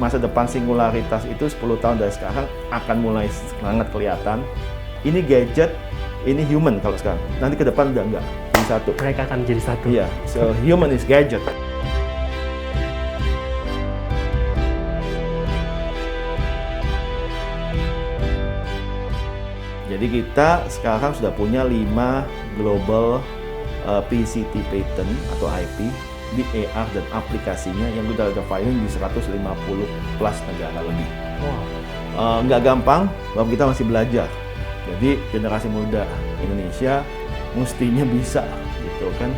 masa depan singularitas itu 10 tahun dari sekarang akan mulai sangat kelihatan. Ini gadget, ini human kalau sekarang. Nanti ke depan udah enggak, jadi satu. Mereka akan jadi satu. Iya, so human is gadget. Jadi kita sekarang sudah punya 5 global PCT patent atau IP di AR dan aplikasinya yang udah filing di 150 plus negara lebih. Wow. Nggak gampang, sebab kita masih belajar. Jadi generasi muda Indonesia mestinya bisa gitu kan.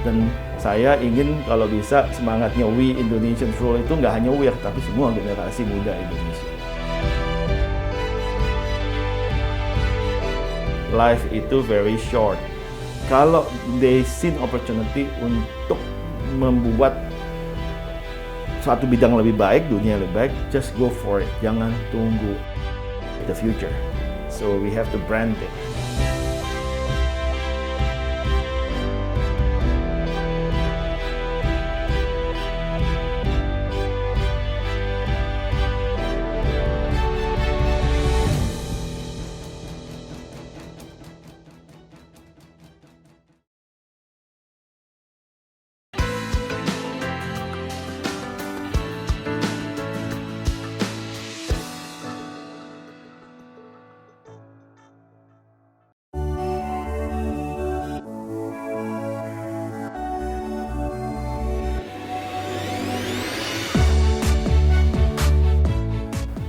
Dan saya ingin kalau bisa semangatnya We Indonesian Rule itu nggak hanya WIR tapi semua generasi muda Indonesia. Life itu very short. Kalau they see opportunity untuk membuat suatu bidang lebih baik, dunia lebih baik, just go for it. Jangan tunggu the future. So we have to brand it.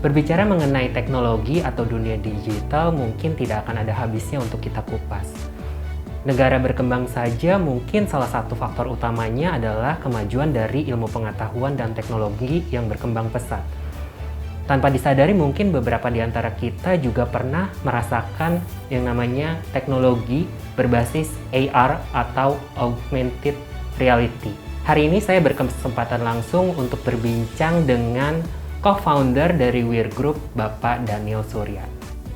Berbicara mengenai teknologi atau dunia digital, mungkin tidak akan ada habisnya untuk kita kupas. Negara berkembang saja mungkin salah satu faktor utamanya adalah kemajuan dari ilmu pengetahuan dan teknologi yang berkembang pesat. Tanpa disadari mungkin beberapa di antara kita juga pernah merasakan yang namanya teknologi berbasis AR atau Augmented Reality. Hari ini saya berkesempatan langsung untuk berbincang dengan co-founder dari WIR Group, Bapak Daniel Surya.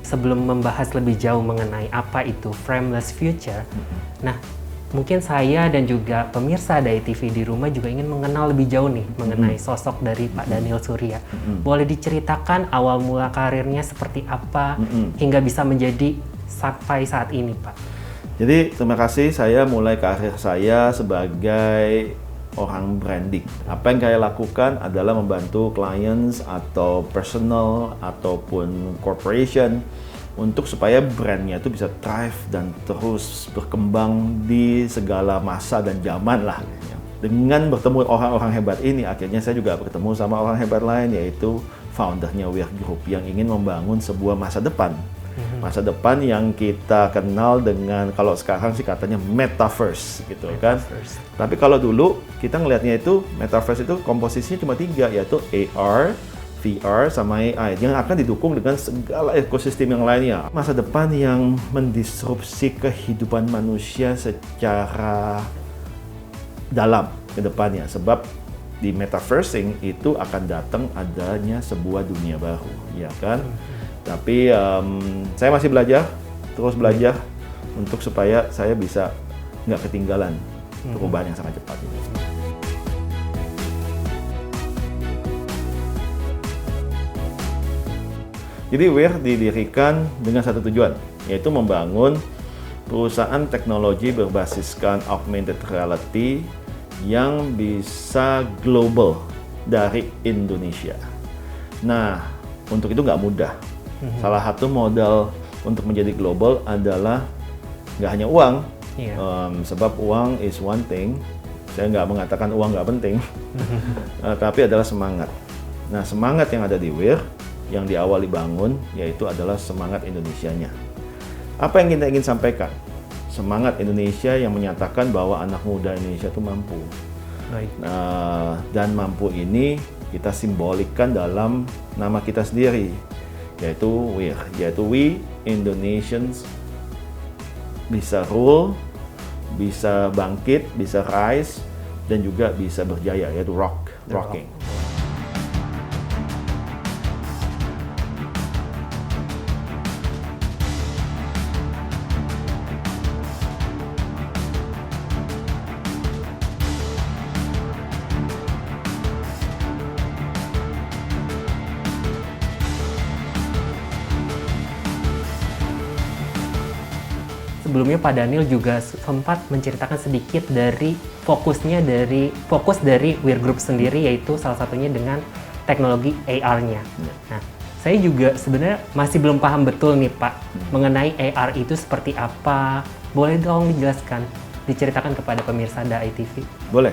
Sebelum membahas lebih jauh mengenai apa itu Frameless Future, nah mungkin saya dan juga pemirsa Dai TV di rumah juga ingin mengenal lebih jauh nih mengenai sosok dari Pak Daniel Surya. Boleh diceritakan awal mula karirnya seperti apa hingga bisa menjadi sampai saat ini, Pak? Jadi terima kasih, saya mulai karir saya sebagai orang branding. Apa yang saya lakukan adalah membantu clients atau personal ataupun corporation untuk supaya brandnya itu bisa thrive dan terus berkembang di segala masa dan zaman lah. Dengan bertemu orang-orang hebat ini, akhirnya saya juga bertemu sama orang hebat lain, yaitu foundernya WIR Group yang ingin membangun sebuah masa depan. Masa depan yang kita kenal dengan, kalau sekarang sih katanya metaverse gitu kan. Tapi kalau dulu kita ngelihatnya itu metaverse itu komposisinya cuma 3, yaitu AR, VR sama AI yang akan didukung dengan segala ekosistem yang lainnya. Masa depan yang mendisrupsi kehidupan manusia secara dalam ke depannya, sebab di metaversing itu akan datang adanya sebuah dunia baru, ya kan? Tapi saya masih belajar, terus belajar untuk supaya saya bisa nggak ketinggalan perubahan yang sangat cepat ini. Jadi WIR didirikan dengan satu tujuan, yaitu membangun perusahaan teknologi berbasiskan augmented reality yang bisa global dari Indonesia. Nah, untuk itu nggak mudah. Salah satu modal untuk menjadi global adalah nggak hanya uang, sebab uang is one thing. Saya nggak mengatakan uang nggak penting, tapi adalah semangat. Nah, semangat yang ada di WIR yang di awal dibangun yaitu adalah semangat Indonesianya. Apa yang kita ingin sampaikan? Semangat Indonesia yang menyatakan bahwa anak muda Indonesia itu mampu. Dan mampu ini kita simbolikkan dalam nama kita sendiri, yaitu WIR, yaitu We Indonesians bisa rule, bisa bangkit, bisa rise, dan juga bisa berjaya, yaitu rocking. sebelumnya Pak Daniel juga sempat menceritakan sedikit dari fokus dari Weir Group sendiri, yaitu salah satunya dengan teknologi AR-nya. Nah, saya juga sebenarnya masih belum paham betul nih Pak mengenai AR itu seperti apa. Boleh dong dijelaskan, diceritakan kepada pemirsa DAI TV? Boleh.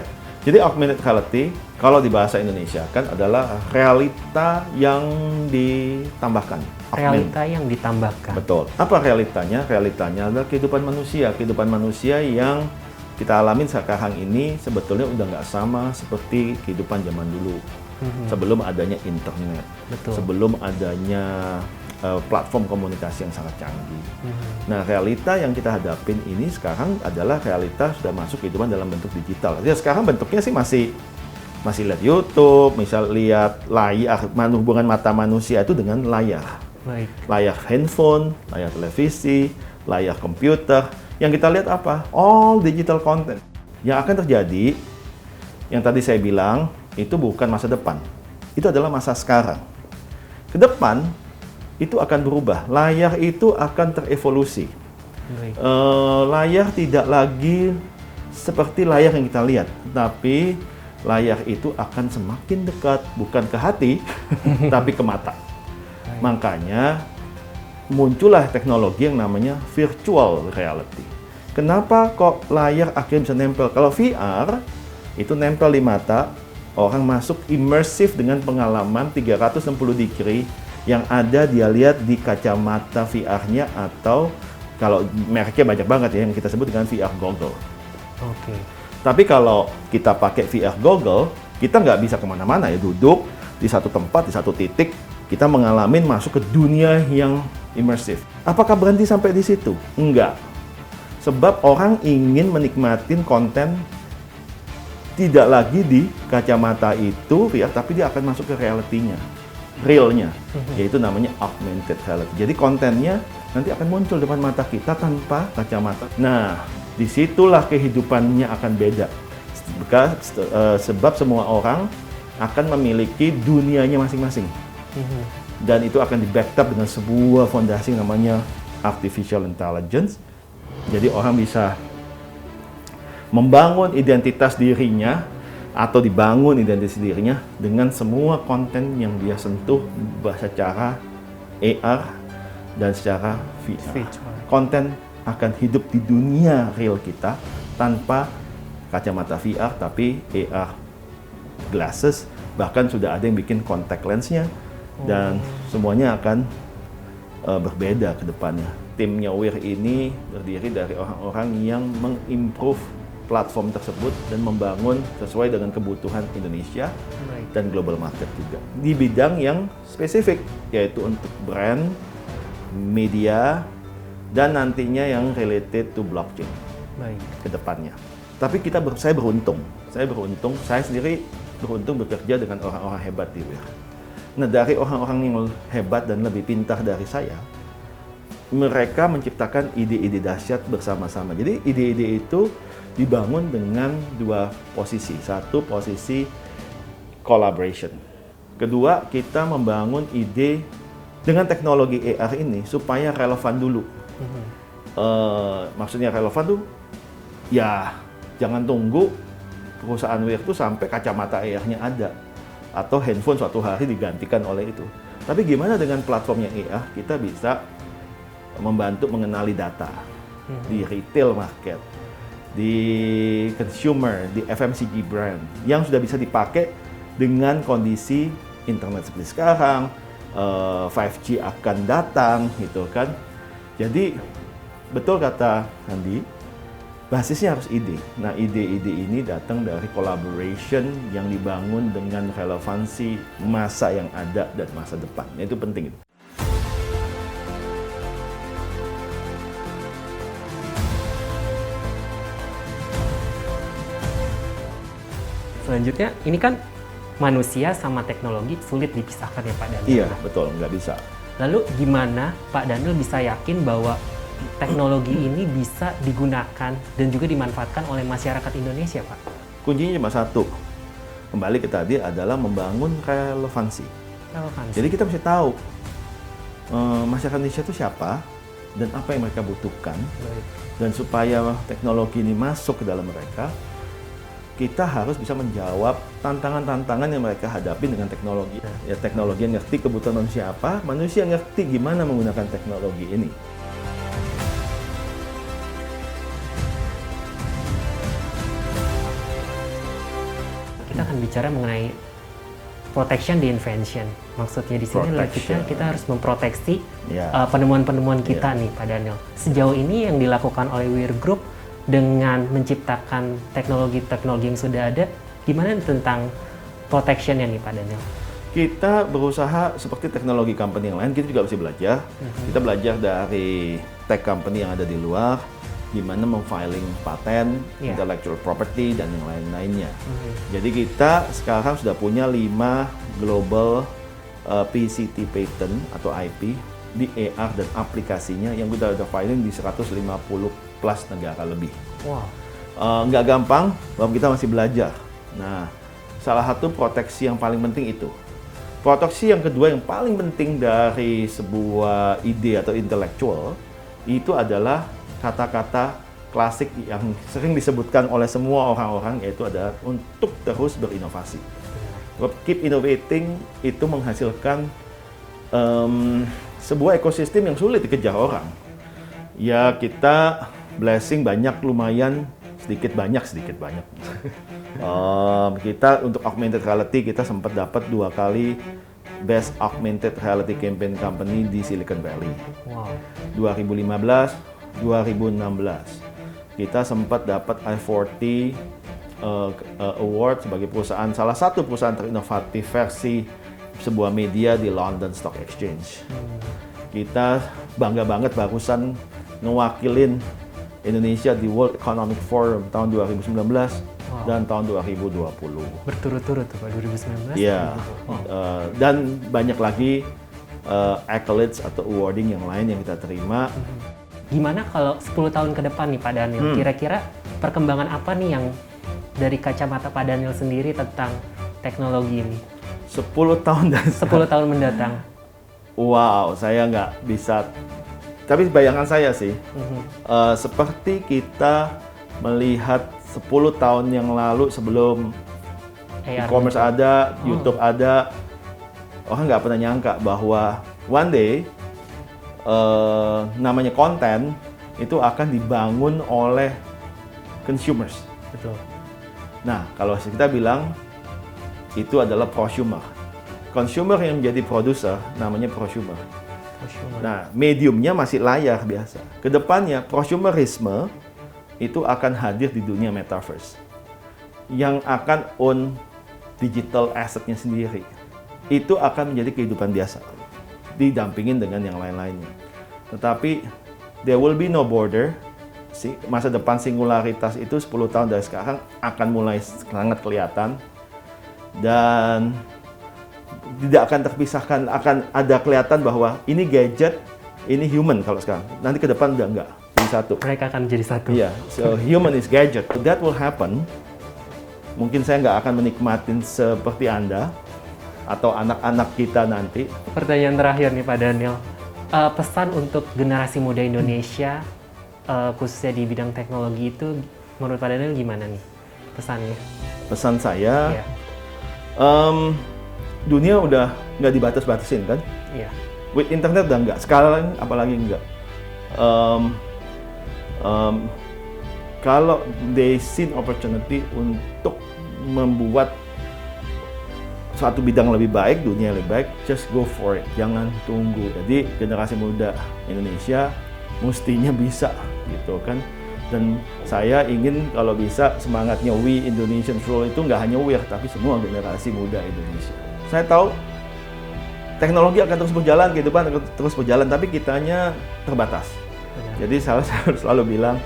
Jadi augmented reality, kalau di bahasa Indonesia kan adalah realita yang ditambahkan. Realita yang ditambahkan. Betul. Apa realitanya? Realitanya adalah kehidupan manusia. Kehidupan manusia yang kita alamin sekarang ini sebetulnya udah nggak sama seperti kehidupan zaman dulu. Sebelum adanya internet. Betul. Sebelum adanya platform komunikasi yang sangat canggih. Nah, realita yang kita hadapin ini sekarang adalah realita sudah masuk kehidupan dalam bentuk digital. Ya, sekarang bentuknya sih masih lihat YouTube, misal lihat layar, hubungan mata manusia itu dengan layar. Baik. Layar handphone, layar televisi, layar komputer. Yang kita lihat apa? All digital content. Yang akan terjadi, yang tadi saya bilang, itu bukan masa depan. Itu adalah masa sekarang. Ke depan, itu akan berubah. Layar itu akan terevolusi. Layar tidak lagi seperti layar yang kita lihat, tapi layar itu akan semakin dekat, bukan ke hati, tapi ke mata. Makanya muncullah teknologi yang namanya virtual reality. Kenapa kok layar akhirnya bisa nempel? Kalau VR itu nempel di mata, orang masuk immersif dengan pengalaman 360 degree yang ada dia lihat di kacamata VR-nya, atau kalau mereknya banyak banget ya yang kita sebut dengan VR goggle. Oke. Tapi kalau kita pakai VR goggle, kita nggak bisa kemana-mana ya, duduk di satu tempat, di satu titik, kita mengalami masuk ke dunia yang imersif. Apakah berhenti sampai di situ? Enggak. Sebab orang ingin menikmatin konten tidak lagi di kacamata itu VR, tapi dia akan masuk ke realitinya, realnya, yaitu namanya augmented reality. Jadi kontennya nanti akan muncul depan mata kita tanpa kacamata. Nah, disitulah kehidupannya akan beda. Sebab semua orang akan memiliki dunianya masing-masing. Dan itu akan di-backup dengan sebuah fondasi namanya artificial intelligence. Jadi orang bisa membangun identitas dirinya atau dibangun identitas dirinya dengan semua konten yang dia sentuh secara AR dan secara VR. Konten akan hidup di dunia real kita tanpa kacamata VR, tapi AR glasses. Bahkan sudah ada yang bikin contact lens-nya, dan semuanya akan berbeda ke depannya. Timnya Weir ini terdiri dari orang-orang yang mengimprove platform tersebut dan membangun sesuai dengan kebutuhan Indonesia dan global market juga. Di bidang yang spesifik, yaitu untuk brand, media, dan nantinya yang related to blockchain ke depannya. Tapi saya beruntung, saya sendiri beruntung bekerja dengan orang-orang hebat di Weir. Nah, dari orang-orang yang hebat dan lebih pintar dari saya, mereka menciptakan ide-ide dahsyat bersama-sama. Jadi ide-ide itu dibangun dengan dua posisi. Satu, posisi collaboration. Kedua, kita membangun ide dengan teknologi AR ini supaya relevan dulu. Maksudnya relevan tuh, ya jangan tunggu perusahaan Weir tuh sampai kacamata AR-nya ada, atau handphone suatu hari digantikan oleh itu. Tapi gimana dengan platformnya AR, kita bisa membantu mengenali data di retail market, di consumer, di FMCG brand yang sudah bisa dipakai dengan kondisi internet seperti sekarang, 5G akan datang gitu kan. Jadi betul kata Andi, basisnya harus ide. Nah, ide-ide ini datang dari collaboration yang dibangun dengan relevansi masa yang ada dan masa depan. Itu penting. Selanjutnya, ini kan manusia sama teknologi sulit dipisahkan ya Pak Daniel. Iya, betul, nggak bisa. Lalu gimana Pak Daniel bisa yakin bahwa teknologi ini bisa digunakan dan juga dimanfaatkan oleh masyarakat Indonesia, Pak? Kuncinya cuma satu. Kembali ke tadi adalah membangun relevansi. Jadi kita mesti tahu masyarakat Indonesia itu siapa, dan apa yang mereka butuhkan. Baik. Dan supaya teknologi ini masuk ke dalam mereka, kita harus bisa menjawab tantangan-tantangan yang mereka hadapi dengan teknologi. Ya, teknologi yang ngerti kebutuhan manusia apa, manusia ngerti gimana menggunakan teknologi ini. Kita akan bicara mengenai protection the invention. Maksudnya di sini adalah kita harus memproteksi penemuan-penemuan kita nih Pak Daniel. Sejauh ini yang dilakukan oleh Weir Group dengan menciptakan teknologi-teknologi yang sudah ada, gimana tentang protectionnya nih Pak Daniel? Kita berusaha seperti teknologi company yang lain, kita juga mesti belajar. Kita belajar dari tech company yang ada di luar, gimana memfiling paten, intellectual property, dan yang lain-lainnya. Jadi kita sekarang sudah punya 5 global PCT patent atau IP di AR dan aplikasinya yang kita udah filing di 150 plus negara lebih. Wow. Nggak gampang, bahwa kita masih belajar. Nah, salah satu proteksi yang paling penting itu. Proteksi yang kedua yang paling penting dari sebuah ide atau intelektual itu adalah kata-kata klasik yang sering disebutkan oleh semua orang-orang, yaitu adalah untuk terus berinovasi. Keep innovating itu menghasilkan sebuah ekosistem yang sulit dikejar orang. Ya kita blessing banyak lumayan, sedikit banyak. Kita untuk augmented reality kita sempat dapat 2 kali Best Augmented Reality Campaign Company di Silicon Valley. Wow. 2015, 2016. Kita sempat dapat i40 Award sebagai salah satu perusahaan terinovatif versi sebuah media di London Stock Exchange. Kita bangga banget barusan ngewakilin Indonesia di World Economic Forum tahun 2019 dan tahun 2020. Berturut-turut tuh Pak, 2019. Iya. Dan banyak lagi accolades atau awarding yang lain yang kita terima. Gimana kalau 10 tahun ke depan nih Pak Daniel? Kira-kira perkembangan apa nih yang dari kacamata Pak Daniel sendiri tentang teknologi ini? 10 tahun dan 10 tahun mendatang. Wow, saya nggak bisa. Tapi bayangan saya sih, seperti kita melihat 10 tahun yang lalu sebelum e-commerce ada, YouTube ada, orang nggak pernah nyangka bahwa one day namanya konten itu akan dibangun oleh consumers. Betul. Nah, kalau kita bilang itu adalah prosumer. Consumer yang menjadi produser namanya prosumer. Nah, mediumnya masih layar biasa. Kedepannya prosumerisme itu akan hadir di dunia metaverse yang akan own digital assetnya sendiri. Itu akan menjadi kehidupan biasa, didampingin dengan yang lain-lainnya. Tetapi there will be no border. Masa depan singularitas itu 10 tahun dari sekarang akan mulai sangat kelihatan dan tidak akan terpisahkan, akan ada kelihatan bahwa ini gadget, ini human kalau sekarang. Nanti ke depan udah enggak, jadi satu. Mereka akan jadi satu. Iya, so human is gadget. That will happen. Mungkin saya nggak akan menikmatin seperti Anda atau anak-anak kita nanti. Pertanyaan terakhir nih Pak Daniel. Pesan untuk generasi muda Indonesia, khususnya di bidang teknologi itu, menurut Pak Daniel gimana nih pesannya? Pesan saya, dunia udah nggak dibatas-batasin kan? Iya. With internet udah nggak, sekarang apalagi nggak. Kalau they see opportunity untuk membuat suatu bidang lebih baik, dunia lebih baik, just go for it, jangan tunggu. Jadi generasi muda Indonesia mestinya bisa gitu kan. Dan saya ingin kalau bisa semangatnya We Indonesian Rule itu nggak hanya Weir, tapi semua generasi muda Indonesia. Saya tahu teknologi akan terus berjalan, kehidupan akan terus berjalan, tapi kitanya terbatas. Jadi saya selalu bilang,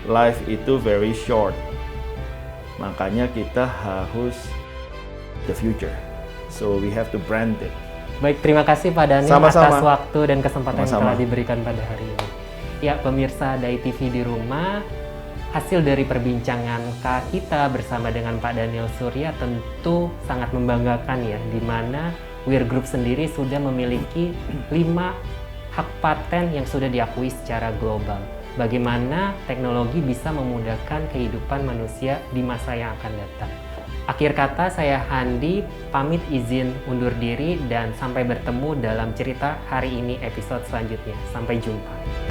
life itu very short. Makanya kita harus the future. So we have to brand it. Baik, terima kasih Pak Daniel atas waktu dan kesempatan yang telah diberikan pada hari ini. Ya, pemirsa Dai TV di rumah, hasil dari perbincangan kita bersama dengan Pak Daniel Surya tentu sangat membanggakan ya, di mana Weir Group sendiri sudah memiliki 5 hak paten yang sudah diakui secara global. Bagaimana teknologi bisa memudahkan kehidupan manusia di masa yang akan datang. Akhir kata, saya Handi, pamit izin undur diri dan sampai bertemu dalam cerita hari ini episode selanjutnya. Sampai jumpa.